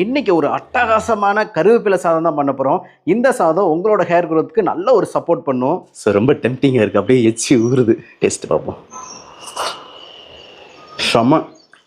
இன்னைக்கு ஒரு அட்டகாசமான கருவேப்பிலை சாதம் தான் பண்ண போகிறோம். இந்த சாதம் உங்களோட ஹேர் க்ரோத்துக்கு நல்ல ஒரு சப்போர்ட் பண்ணும். ஸோ ரொம்ப டெம்ப்டிங்காக இருக்குது, அப்படியே எச்சி ஊறுது. டேஸ்ட் பார்ப்போம். செம்ம.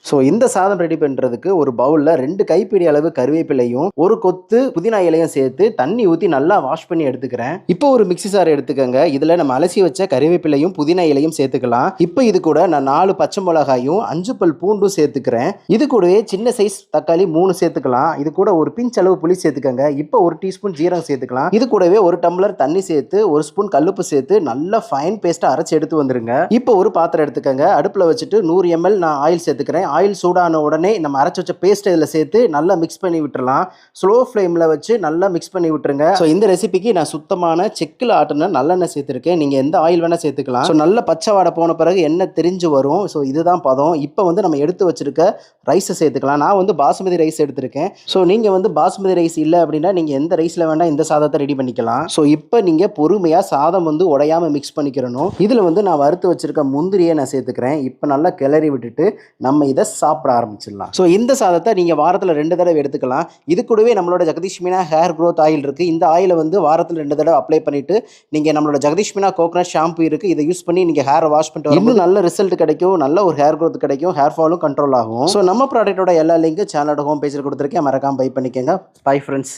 ஸோ இந்த சாதம் ரெடி பண்ணுறதுக்கு ஒரு பவுலில் 2 கைப்பிடி அளவு கருவேப்பிலையும் ஒரு கொத்து புதினா இலையும் சேர்த்து தண்ணி ஊற்றி நல்லா வாஷ் பண்ணி எடுத்துக்கிறேன். இப்போ ஒரு மிக்சி சார் எடுத்துக்கோங்க. இதில் நம்ம அலசி வச்ச கருவேப்பிலையும் புதினா இலையும் சேர்த்துக்கலாம். இப்போ இது கூட நான் 4 பச்சை மிளகாயும் 5 பல் பூண்டும் சேர்த்துக்கிறேன். இது கூடவே சின்ன சைஸ் தக்காளி 3 சேர்த்துக்கலாம். இது கூட ஒரு பிஞ்ச் அளவு புளி சேர்த்துக்கோங்க. இப்போ 1 டீஸ்பூன் ஜீரகம் சேர்த்துக்கலாம். இது கூடவே 1 டம்ளர் தண்ணி சேர்த்து 1 ஸ்பூன் கல்லுப்பு சேர்த்து நல்லா ஃபைன் பேஸ்ட்டாக அரைச்சி எடுத்து வந்துருங்க. இப்போ ஒரு பாத்திரம் எடுத்துக்கோங்க. அடுப்பில் வச்சுட்டு 100 ml நான் ஆயில் சேர்த்துக்கிறேன். ஆயில் சூடான உடனே நம்ம அரைச்சி வச்ச பேஸ்ட் இதில் சேர்த்து நல்லா மிக்ஸ் பண்ணி விட்டுறலாம். ஸ்லோ ஃப்ளேமில் வச்சு நல்லா மிக்ஸ் பண்ணி விட்டுருங்க. ஸோ இந்த ரெசிபிக்கு நான் சுத்தமான செக்கில் ஆட்டின நல்லெண்ணெய் சேர்த்துருக்கேன். நீங்கள் எந்த ஆயில் வேணால் சேர்த்துக்கலாம். ஸோ நல்ல பச்சை வாடை போன பிறகு எண்ணெய் தெரிஞ்சு வரும். ஸோ இதுதான் பதம். இப்போ நம்ம எடுத்து வச்சிருக்க ரைஸை சேர்த்துக்கலாம். நான் பாசுமதி ரைஸ் எடுத்திருக்கேன். ஸோ நீங்கள் பாசுமதி ரைஸ் இல்லை அப்படின்னா நீங்கள் எந்த ரைஸில் வேணால் இந்த சாதத்தை ரெடி பண்ணிக்கலாம். ஸோ இப்போ நீங்கள் பொறுமையாக சாதம் உடையாமல் மிக்ஸ் பண்ணிக்கிறணும். இதில் நான் வறுத்து வச்சிருக்க முந்திரியை நான் சேர்த்துக்கிறேன். இப்போ நல்லா கிளறி விட்டுட்டு நம்ம இதை சாப்பிட ஆரம்பிச்சிடலாம். ஸோ இந்த சாதத்தை நீங்கள் வாரத்தில் 2 தடவை எடுத்துக்கலாம். இது கூடவே நம்மளோட Jagdish Meena hair growth oil இருக்குது. இந்த ஆயிலை வாரத்தில் 2 தடவை அப்ளை பண்ணிவிட்டு நீங்கள் நம்மளோட ஜெகதீஷ் மீனா கோகனட் ஷாம்பு இருக்குது. இதை யூஸ் பண்ணி நீங்கள் ஹேரை வாஷ் பண்ணிட்டு இன்னும் நல்ல ரிசல்ட் கிடைக்கும். நல்ல ஒரு ஹேர் க்ரோத் கிடைக்கும். ஹேர் ஃபாலும் கண்ட்ரோல் ஆகும். ஸோ நம்ம ப்ராடக்ட்டோட எல்லா லிங்க் சேனலோட ஹோம் பேஜில் கொடுத்துருக்கேன். மறக்காம பை பண்ணிக்கோங்க. Bye friends.